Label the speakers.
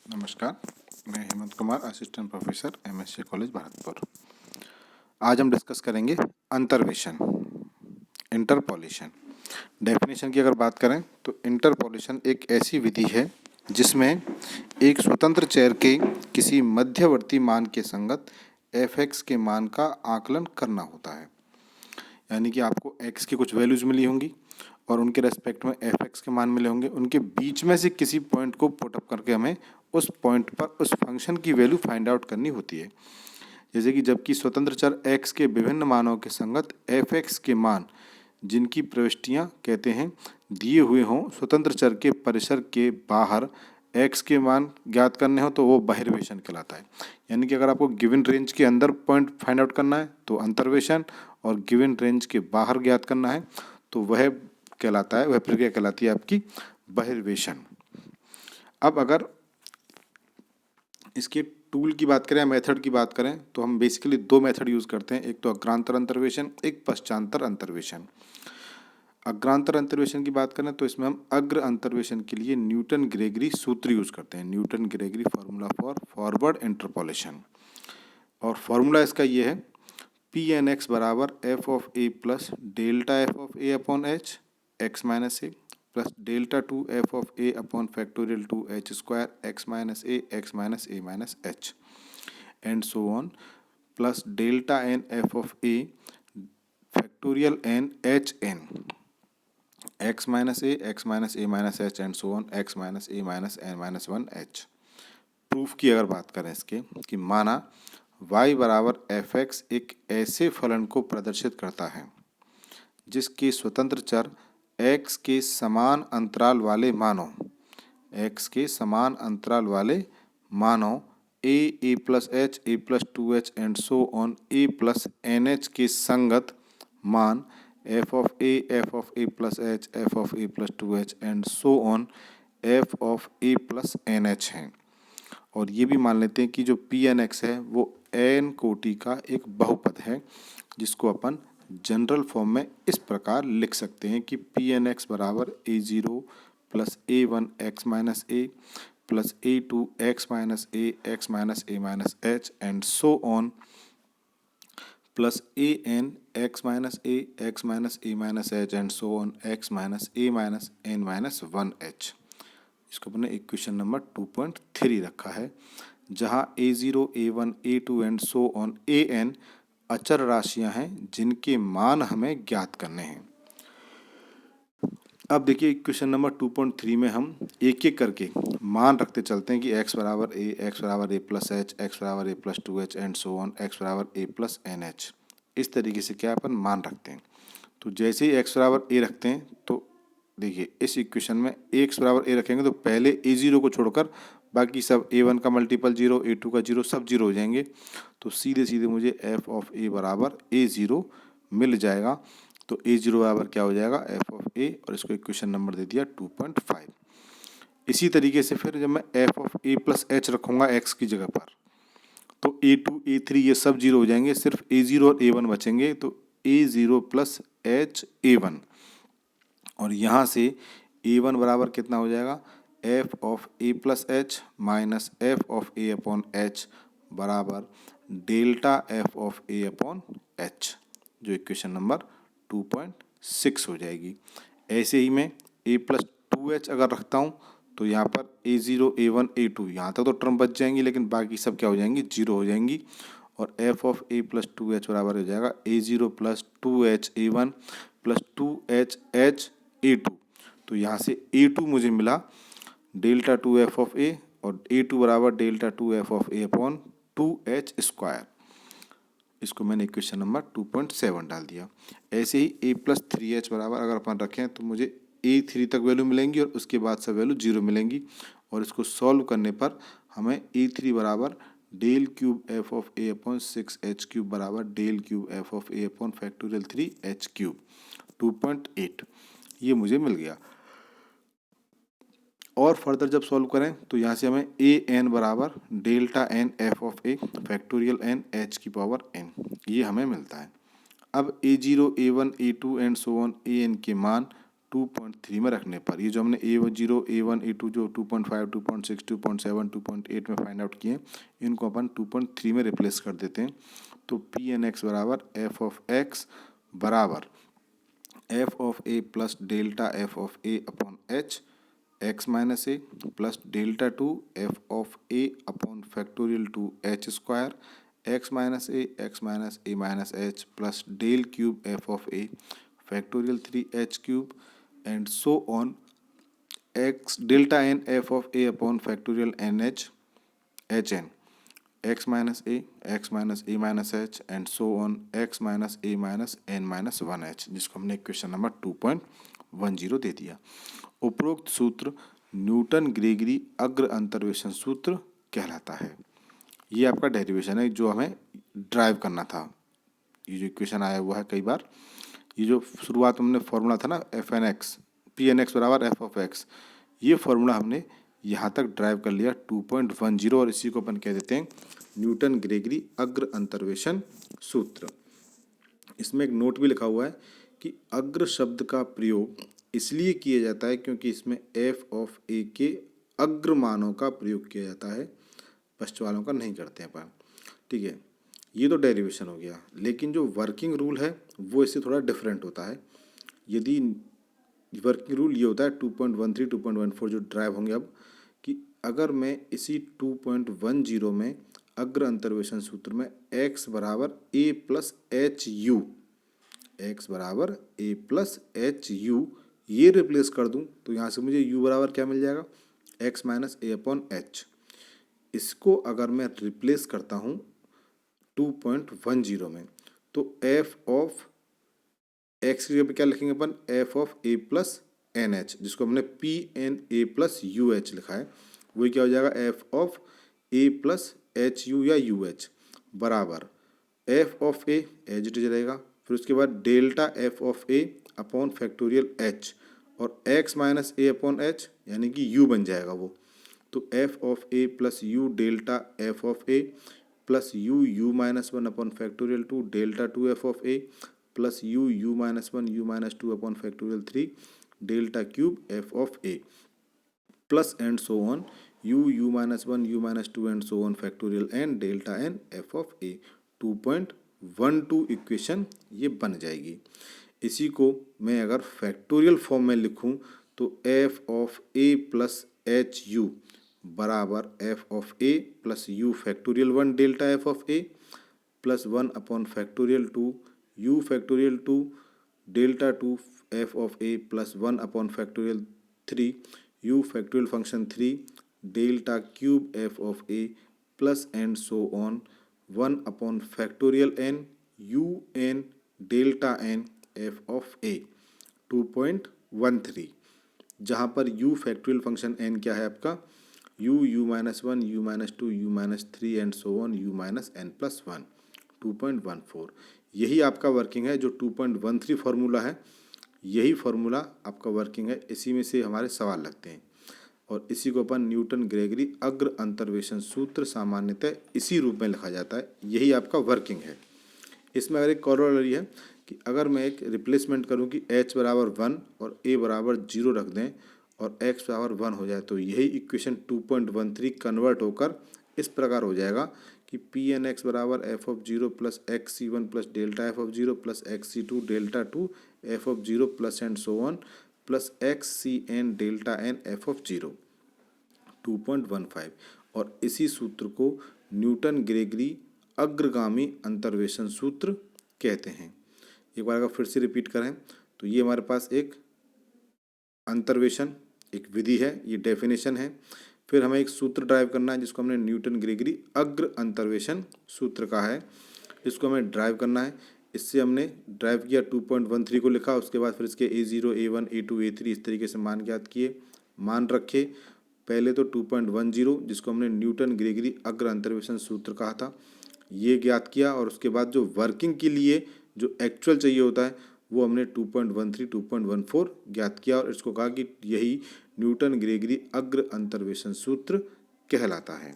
Speaker 1: नमस्कार, मैं Hemant Kumar, assistant professor MSc college Bharatpur. आज हम डिस्कस करेंगे अंतर्वेशन, इंटरपोलेशन। डेफिनेशन की अगर बात करें तो इंटरपोलेशन एक ऐसी विधि है जिसमें एक स्वतंत्र चर के किसी मध्यवर्ती मान के संगत f(x) के मान का आकलन करना होता है। यानी कि आपको x की कुछ वैल्यूज मिली होंगी और उनके रेस्पेक्ट में f(x) के मान मिले होंगे। उनके बीच में से किसी पॉइंट को पुट अप करके हमें उस पॉइंट पर उस फंक्शन की वैल्यू फाइंड आउट करनी होती है। जैसे कि जबकि स्वतंत्र चर x के विभिन्न मानों के संगत f(x) के मान जिनकी प्रविष्टियां कहते हैं दिए हुए हों, स्वतंत्र चर के परिसर के बाहर x के मान ज्ञात करने हो तो वो बहिर्वेशन कहलाता है। यानी कि अगर आपको गिवन रेंज के अंदर पॉइंट फाइंड आउट करना है तो अंतर्वेशन, और गिवन रेंज के बाहर ज्ञात करना है तो वह कहलाता है, वह प्रक्रिया कहलाती है आपकी बहिर्वेशन। अब अगर इसके टूल की बात करें, मेथड की बात करें, तो हम बेसिकली दो मेथड यूज़ करते हैं। एक तो अग्रांतर अंतर्वेशन, एक पश्चांतर अंतर्वेशन। अग्रांतर अंतर्वेशन की बात करें तो इसमें हम अग्र अंतर्वेशन के लिए न्यूटन ग्रेगरी सूत्र यूज़ करते हैं, Newton Gregory formula for forward interpolation. और फार्मूला इसका ये है, पी एन एक्स बराबर f of a plus delta f of a upon h x minus a plus delta two f of a upon factorial two h square x minus a minus h and so on plus delta n f of a factorial n h n x minus a minus h and so on x minus a minus n minus one h. Proof की अगर बात करें इसके कि माना y बराबर F x एक ऐसे फलन को प्रदर्शित करता है जिसके स्वतंत्र चर x के समान अंतराल वाले मानों a plus h a plus two h and so on a plus n h के संगत मान f of a plus h f of a plus two h and so on f of a plus n h हैं। और ये भी मान लेते हैं कि जो पी एन एक्स है वो एन कोटि का एक बहुपद है, जिसको अपन जनरल फॉर्म में इस प्रकार लिख सकते हैं कि पी एन एक्स बराबर a0 plus a1 x minus a plus a2 x minus a minus h and so on plus a n x minus a minus h and so on x minus a minus n minus one h. इसको अपने equation number 2.3 रखा है, जहां a0, a1, a2 and so on an अचर राशियां हैं जिनके मान हमें ज्ञात करने हैं। अब देखिए इक्वेशन नंबर 2.3 में हम एक एक करके मान रखते चलते हैं कि x बराबर a प्लस एच, x बराबर a plus two h and so on x बराबर a प्लस एन एच। इस तरीके से क्या अपन मान रखते हैं। तो जैसे ही x बराबर a रखते हैं तो देखिए इस इक्वेशन में x बराबर a रखेंगे तो पहले a0 को छोड़कर बाकी सब a1 का मल्टीपल 0, a2 का 0, सब 0 हो जाएंगे। तो सीधे सीधे मुझे f ऑफ a बराबर a0 मिल जाएगा। तो a0 बराबर क्या हो जाएगा, f ऑफ a, और इसको इक्वेशन नंबर दे दिया 2.5। इसी तरीके से फिर जब मैं f of a plus H रखूँगा x की जगह पर तो a2, a3 ये सब 0 हो जाएंगे, सिर्फ a0 और a1 बचेंगे। तो a0 प्लस एच a1, और यहाँ से a1 बराबर कितना हो जाएगा, f of a plus h minus f of a upon h बराबर delta f of a upon h, जो इक्वेशन नंबर 2.6 हो जाएगी। ऐसे ही मैं a प्लस टू एच अगर रखता हूँ तो यहाँ पर a0, a1, a2 यहाँ तक तो टर्म बच जाएंगी, लेकिन बाकी सब क्या हो जाएंगी, 0 हो जाएंगी। और f of a plus two H बराबर हो जाएगा a0 plus two H a1 plus two H H a2। तो यहाँ से a2 मुझे मिला delta two f of a, और a2 बराबर delta two f of a upon two h square. इसको मैंने इक्वेशन नंबर 2.7 डाल दिया। ऐसे ही a प्लस थ्री एच बराबर अगर अपन रखें तो मुझे a3 तक वैल्यू मिलेंगी और उसके बाद सब वैल्यू 0 मिलेंगी। और इसको सॉल्व करने पर हमें a3 बराबर del cube f of a upon 6h cube बराबर del cube f of a upon factorial 3h cube 2.8 ये मुझे मिल गया। और फर्दर जब सॉल्व करें तो यहाँ से हमें ए एन बराबर delta n f of a factorial n h की पावर एन ये हमें मिलता है। अब a0, a1, a2 and so on a n के मान 2.3 में रखने पर ये जो हमने A0, A1, A2 जो 2.5, 2.6, 2.7, 2.8 में फाइंड आउट किए इनको अपन 2.3 में रिप्लेस कर देते हैं। तो पी एन एक्स बराबर एफ ऑफ एक्स बराबर f of a plus delta f of a upon h x minus a plus delta two f of a upon factorial two h square x minus a minus h plus del cube f of a factorial 3h cube and so on x delta n f of a upon factorial n h n x minus a minus h and so on x minus a minus n minus 1h, जिसको हमने equation number 2.10 दे दिया। उपरोक्त सूत्र Newton Gregory अग्र अंतर्वेशन सूत्र कहलाता है। ये आपका डेरिवेशन है जो हमें ड्राइव करना था। ये जो इक्वेशन आया हुआ है कई बार, ये जो शुरुआत में हमने फॉर्मूला था ना f n x p n x बराबर एफ ऑफ एक्स, ये फॉर्मूला हमने यहाँ तक ड्राइव कर लिया 2.10 और इसी को अपन कह देते हैं न्यूटन ग्रेगरी अग्र अंतर्वेशन सूत्र। इसमें एक नोट भी लिखा हुआ है कि अग्र शब्द का प्रयोग इसलिए किया जाता है क्योंकि इसमें एफ ऑफ ए के अग्र मानों का प्रयोग किया जाता है, पश्च वालों का नहीं करते हैं अपन। ठीक है, ये तो डेरिवेशन हो गया, लेकिन जो वर्किंग रूल है वो इससे थोड़ा डिफरेंट होता है। यदि वर्किंग रूल ये होता है 2.13, 2.14 जो ड्राइव होंगे अब, कि अगर मैं इसी 2.10 में अग्र अंतर्वेशन सूत्र में x बराबर a प्लस एच यू ये रिप्लेस कर दूं तो यहाँ से मुझे u बराबर क्या मिल जाएगा x minus a upon H. इसको अगर मैं रिप्लेस करता हूँ 2.10 में तो f ऑफ x की जगह क्या लिखेंगे अपन f of a plus n h, जिसको हमने p n a plus u h लिखा है, वही क्या हो जाएगा f of a plus h u या यू एच बराबर f of a as it is रहेगा, फिर उसके बाद delta f of a upon factorial h और x minus a upon h यानी कि u बन जाएगा वो। तो f of a plus you delta f of a plus you minus 1 upon factorial 2 delta 2f of a plus you minus 1 you minus 2 upon factorial 3 delta cube f of a plus and so on you minus 1 you minus 2 and so on factorial n delta n f of a 2.12 equation ये बन जाएगी। इसी को मैं अगर factorial form में लिखूं तो f of a plus h you बराबर f of a plus you factorial 1 delta f of a plus 1 upon factorial 2 you factorial 2 delta 2 f of a plus 1 upon factorial 3 you factorial function 3 delta cube f of a plus and so on 1 upon factorial n u n delta n f of a 2.13, जहाँ पर u factorial function n क्या है आपका u minus 1 u minus 2 u minus 3 and so on u minus n plus 1 2.14। यही आपका working है, जो 2.13 formula है यही फार्मूला आपका वर्किंग है, इसी में से हमारे सवाल लगते हैं और इसी को अपन न्यूटन ग्रेगरी अग्र अंतर्वेशन सूत्र सामान्यतः इसी रूप में लिखा जाता है, यही आपका वर्किंग है। इसमें अगर एक कॉरोलरी है कि अगर मैं एक रिप्लेसमेंट करूं कि h बराबर 1 और a बराबर 0 रख दें और x बराबर 1 हो जाए तो यही इक्वेशन 2.13 कन्वर्ट होकर इस प्रकार हो जाएगा कि पी एन एक्स बराबर f of 0 plus x c 1 plus delta f of 0 plus x c 2 delta 2 f of 0 plus and so on plus x c n delta n f of 0 2.15। और इसी सूत्र को न्यूटन ग्रेगरी अग्रगामी अंतर्वेशन सूत्र कहते हैं। एक बार अगर फिर से रिपीट करें तो ये हमारे पास एक अंतर्वेशन एक विधि है, ये डेफिनेशन है, फिर हमें एक सूत्र ड्राइव करना है जिसको हमने न्यूटन ग्रेगरी अग्र अंतर्वेशन सूत्र का है, इसको हमें ड्राइव करना है। इससे हमने ड्राइव किया 2.13 को लिखा, उसके बाद फिर इसके A0 A1 A2 A3 इस तरीके से मान ज्ञात किए, मान रखे। पहले तो 2.10 जिसको हमने न्यूटन ग्रेगरी अग्र अंतर्वेशन सूत्र कहा था ये ज्ञात किया, और उसके बाद जो वर्किंग के लिए जो एक्चुअल चाहिए होता है वो हमने 2.13 2.14 ज्ञात किया और इसको कहा कि यही न्यूटन ग्रेगरी अग्र अंतर्वेशन सूत्र कहलाता है।